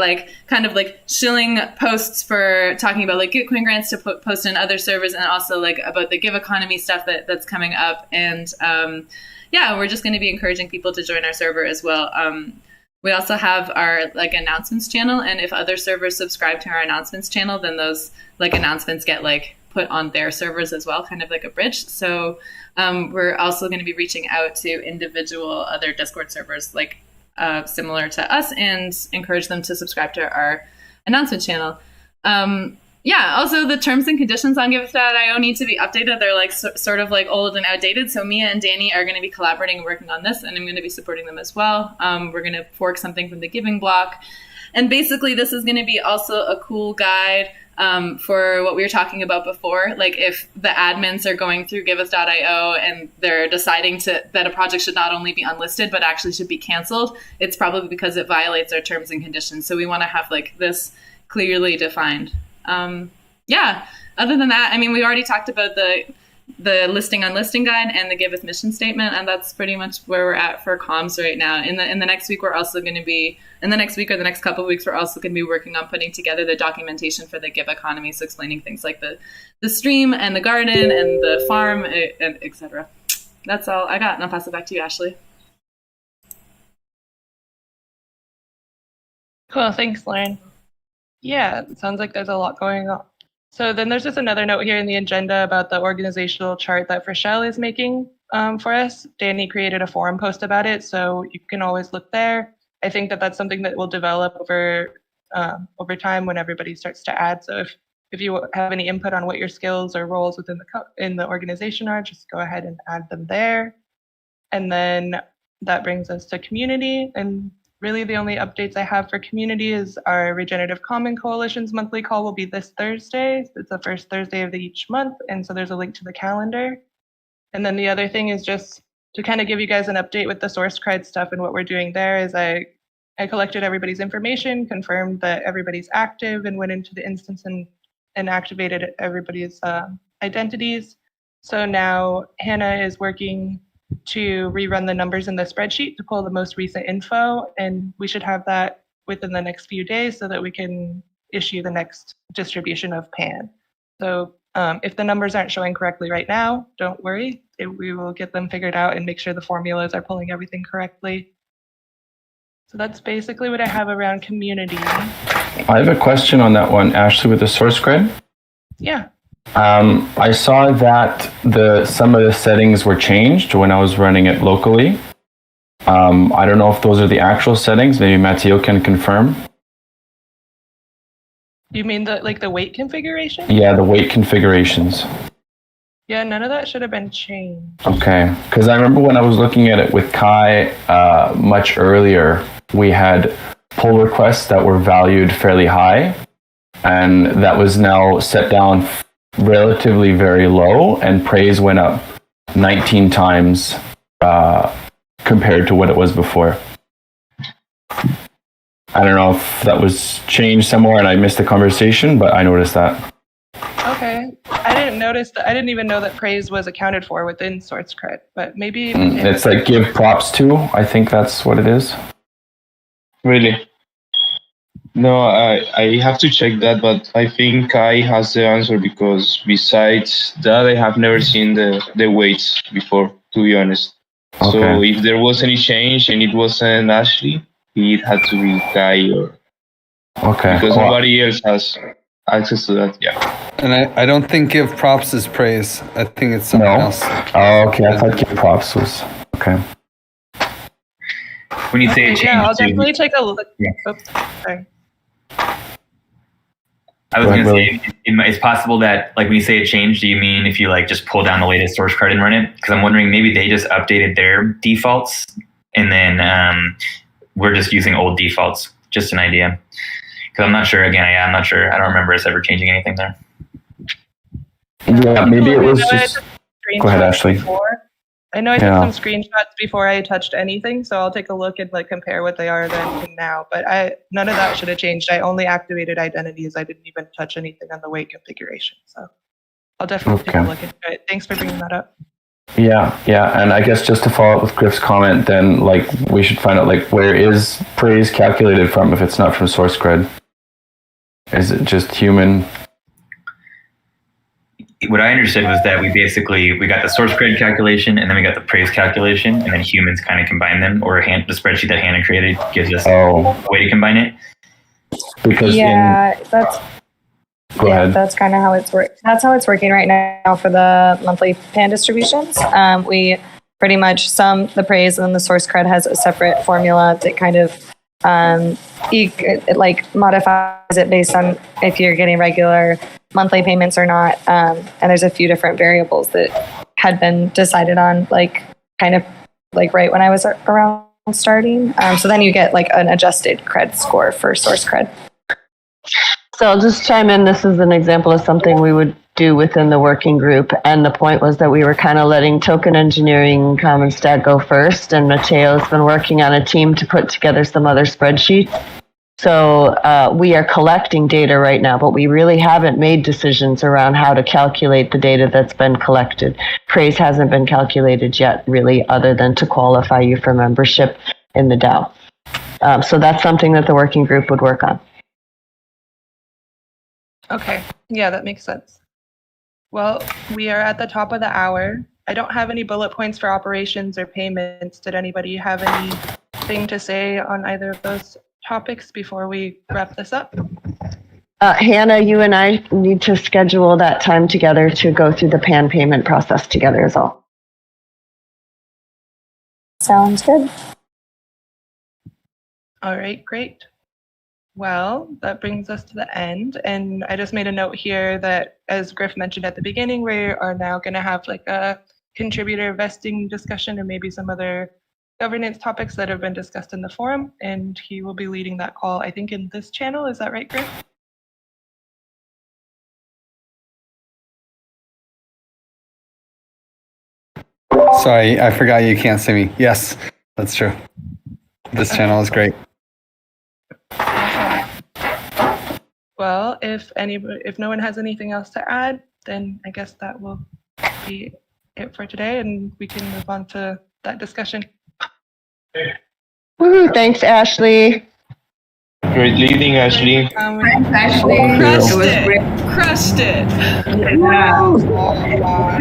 shilling posts for talking about Gitcoin grants to post in other servers, and also about the Give Economy stuff that's coming up. And we're just going to be encouraging people to join our server as well. We also have our announcements channel, and if other servers subscribe to our announcements channel, then those announcements get put on their servers as well, kind of like a bridge. So we're also going to be reaching out to individual other Discord servers similar to us and encourage them to subscribe to our announcement channel. Also the terms and conditions on Giveth.io need to be updated. They're sort of old and outdated. So Mia and Danny are going to be collaborating and working on this, and I'm going to be supporting them as well. We're going to fork something from the giving block. And basically this is going to be also a cool guide for what we were talking about before. If the admins are going through Giveth.io and they're deciding that a project should not only be unlisted, but actually should be canceled, it's probably because it violates our terms and conditions. So we want to have this clearly defined. Other than that, we already talked about the listing unlisting guide and the Giveth mission statement, and that's pretty much where we're at for comms right now. In the next week, we're also going to be, in the next week or the next couple of weeks, we're also going to be working on putting together the documentation for the Give Economy, so explaining things like the stream and the garden and the farm, etc. That's all I got, and I'll pass it back to you, Ashley. Cool, thanks, Lauren. Yeah, it sounds like there's a lot going on. So then there's just another note here in the agenda about the organizational chart that Rochelle is making for us. Danny created a forum post about it, so you can always look there. I think that that's something that will develop over time when everybody starts to add. So if you have any input on what your skills or roles within in the organization are, just go ahead and add them there. And then that brings us to community. And really the only updates I have for community is our Regenerative Common Coalition's monthly call will be this Thursday. It's the first Thursday of each month. And so there's a link to the calendar. And then the other thing is just to kind of give you guys an update with the SourceCred stuff, and what we're doing there is I collected everybody's information, confirmed that everybody's active, and went into the instance and activated everybody's identities. So now Hannah is working to rerun the numbers in the spreadsheet to pull the most recent info, and we should have that within the next few days so that we can issue the next distribution of PAN. So if the numbers aren't showing correctly right now, don't worry. We will get them figured out and make sure the formulas are pulling everything correctly. So that's basically what I have around community. I have a question on that one, Ashley, with the SourceCred. Yeah. I saw that some of the settings were changed when I was running it locally. I don't know if those are the actual settings. Maybe Matteo can confirm. You mean the weight configuration? Yeah, the weight configurations. Yeah, none of that should have been changed. Okay, because I remember when I was looking at it with Kai much earlier, we had pull requests that were valued fairly high, and that was now set down relatively very low, and praise went up 19 times compared to what it was before. I don't know if that was changed somewhere and I missed the conversation, but I noticed that. Okay. I didn't notice that. I didn't even know that praise was accounted for within SourceCred, but maybe it's like give props to. I think that's what it is. Really? No, I have to check that, but I think Kai has the answer, because besides that, I have never seen the weights before, to be honest. Okay. So if there was any change and it wasn't Ashley, it had to be Kai or... Okay. Because nobody else has access to that, yeah. And I don't think give props is praise. I think it's something else. Oh, okay. I thought give props was... Okay. When you say change, yeah, I'll definitely take a look. Yeah. Oops, sorry. I was going to say, it's possible that, like, when you say a change, do you mean if you, like, just pull down the latest source card and run it? Because I'm wondering, maybe they just updated their defaults, and then we're just using old defaults. Just an idea. Because I'm not sure, again, I'm not sure. I don't remember us ever changing anything there. Yeah, maybe it was just... Go ahead, Ashley. I know I took some screenshots before I touched anything, so I'll take a look and like compare what they are then and now. But none of that should have changed. I only activated identities. I didn't even touch anything on the weight configuration. So I'll definitely take a look into it. Thanks for bringing that up. Yeah, and I guess just to follow up with Griff's comment, then like we should find out like where is praise calculated from if it's not from SourceCred? Is it just human? What I understood was that we got the source credit calculation, and then we got the praise calculation, and then humans kind of combine them, or the spreadsheet that Hannah created gives us a way to combine it. Because that's kind of how it's That's how it's working right now for the monthly PAN distributions. We pretty much sum the praise, and then the source cred has a separate formula that kind of it like modifies it based on if you're getting regular monthly payments or not. And there's a few different variables that had been decided on, like kind of like right when I was around starting. So then you get like an adjusted cred score for source cred. So I'll just chime in. This is an example of something we would do within the working group. And the point was that we were kind of letting token engineering Common Stack go first. And Matteo's been working on a team to put together some other spreadsheets. So we are collecting data right now, but we really haven't made decisions around how to calculate the data that's been collected. Praise hasn't been calculated yet, really, other than to qualify you for membership in the DAO. So that's something that the working group would work on. Okay, yeah, that makes sense. Well, we are at the top of the hour. I don't have any bullet points for operations or payments. Did anybody have anything to say on either of those topics before we wrap this up? Hannah, you and I need to schedule that time together to go through the PAN payment process together is all. Sounds good. All right, great. Well, that brings us to the end. And I just made a note here that, as Griff mentioned at the beginning, we are now going to have like a contributor vesting discussion and maybe some other governance topics that have been discussed in the forum. And he will be leading that call, I think, in this channel. Is that right, Griff? Sorry, I forgot you can't see me. Yes, that's true. This channel is great. Well, if no one has anything else to add, then I guess that will be it for today, and we can move on to that discussion. Woohoo, thanks, Ashley. Great leading, Ashley. Thanks, Ashley. Crushed It was it. great. Crushed it. Yeah.